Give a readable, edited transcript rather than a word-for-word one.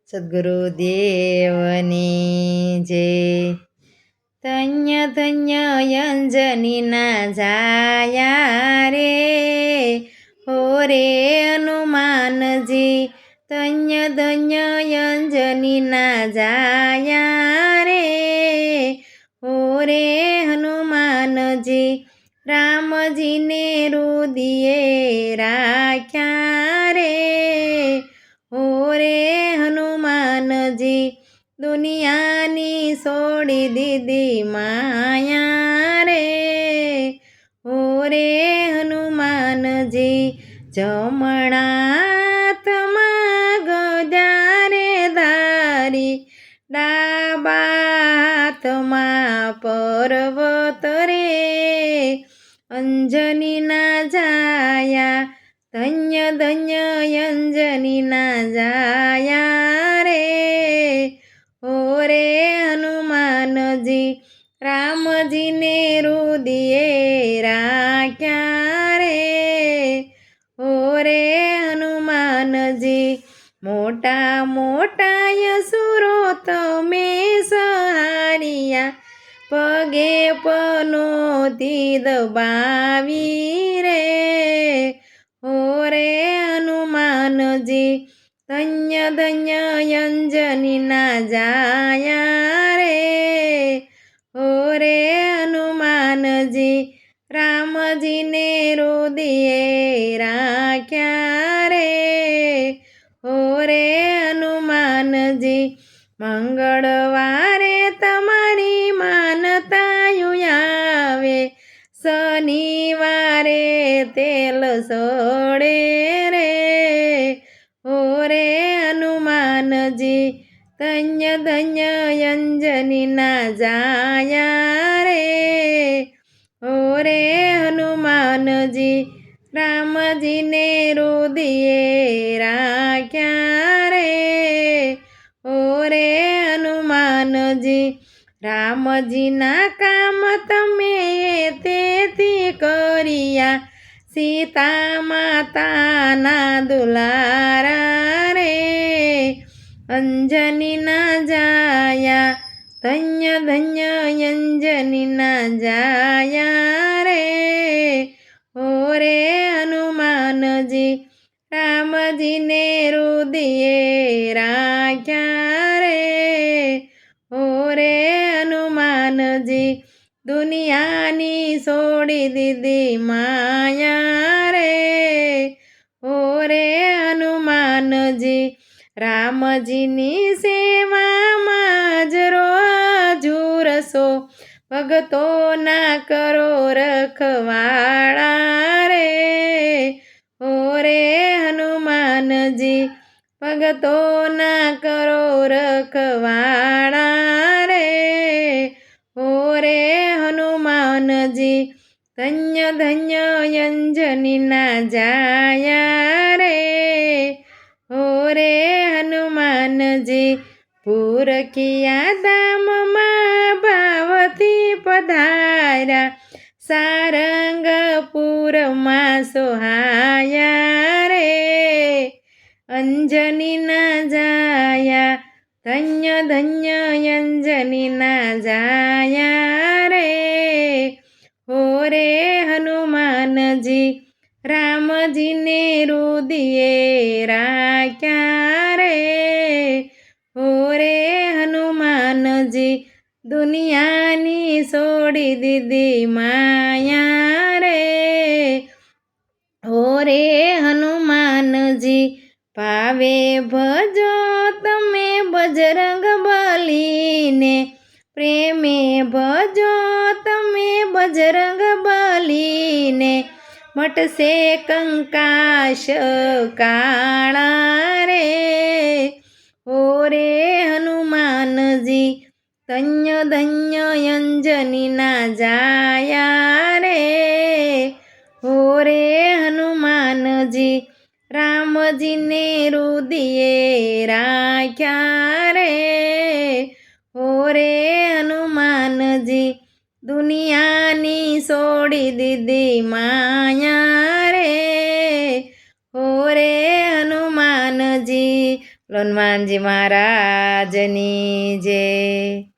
સદ્ગુરુદેવની જય. ધન્ય ધન્ય અંજનીના જાયા રે, હો રે હનુમાનજી. ધન્ય ધન્ય અંજનીના જાયા રે, હો રે હનુમાનજી. રામજીને રુદિયે રાખ્યા રે, હો રે હનુમાનજી. દુનિયાની છોડી દીધી માયા રે, હો રે હનુમાનજી. જમણાથમાં ગદા રે ધારી, ડાબા હાથમાં પર્વત રે. અંજનીના જાયા, ધન્ય ધન્ય અંજનીના જાયા રે, હો રે હનુમાનજી. રામજીને રુદિયે રાખ્યા રે, હો રે હનુમાનજી. મોટા મોટા અસુરો તમે સહાર્યા, પગે પનોતી દબાવી રે, હો રે હનુમાનજી. ધન્ય ધન્ય અંજનીના જાયા રે, હો રે હનુમાનજી. રામજીને રુદિયે રાખ્યા રે, હો રે હનુમાનજી. મંગળવારે તમારી માનતાયુ આવે, શનિવારે તેલ સોડે રે, હો રે હનુમાનજી. ધન્ય ધન્ય અંજનીના જાયા રે, હો રે હનુમાનજી. રામજીને રુદિયે રાખ્યા રે, હો રે હનુમાનજી. રામજીના કામ તમે તેથી કર્યા, સીતા માતાના દુલારા રે. અંજનીના જાયા, ધન્ય ધન્ય અંજનીના જાયા રે, હો રે હનુમાનજી. રામજીને રુદિયે રાખ્યા રે, હો રે હનુમાનજી. દુનિયાની છોડી દીધી માયા રે, હો રે હનુમાનજી. રામજીની સેવામાં જ રોજુરસો, ભગતોના કરો રખવાળા રે, હો રે હનુમાનજી. ભગતોના કરો રખવાળા રે, હો રે હનુમાનજી. ધન્ય ધન્ય અંજનીના જાયા રે, હો રે હનુમાનજી. પુરખિયા ધામમાં ભાવથી પધાર્યા, સારંગપુરમાં સોહાયા રે. અંજનીના જાયા, ધન્ય ધન્ય અંજનીના જાયા રે, હો રે હનુમાનજી. રામજીને રુદિયે રાખ્યા રે, હો રે હનુમાનજી. દુનિયાની છોડી દીધી માયા રે, હો રે હનુમાનજી. ભાવે ભજો તમે બજરંગ બલીને, પ્રેમે ભજો તમે બજરંગ બલીને. મટશે કંકાશ કાળા રે, હો રે હનુમાનજી. ધન્ય ધન્ય અંજનીના જાયા રે, હો રે હનુમાનજી. રામજીને રુદિયે રાખ્યા રે, હો રે હનુમાનજી. દુનિયાની છોડી દીધી માયા રે, હો રે હનુમાનજી. હનુમાનજી મહારાજની જય.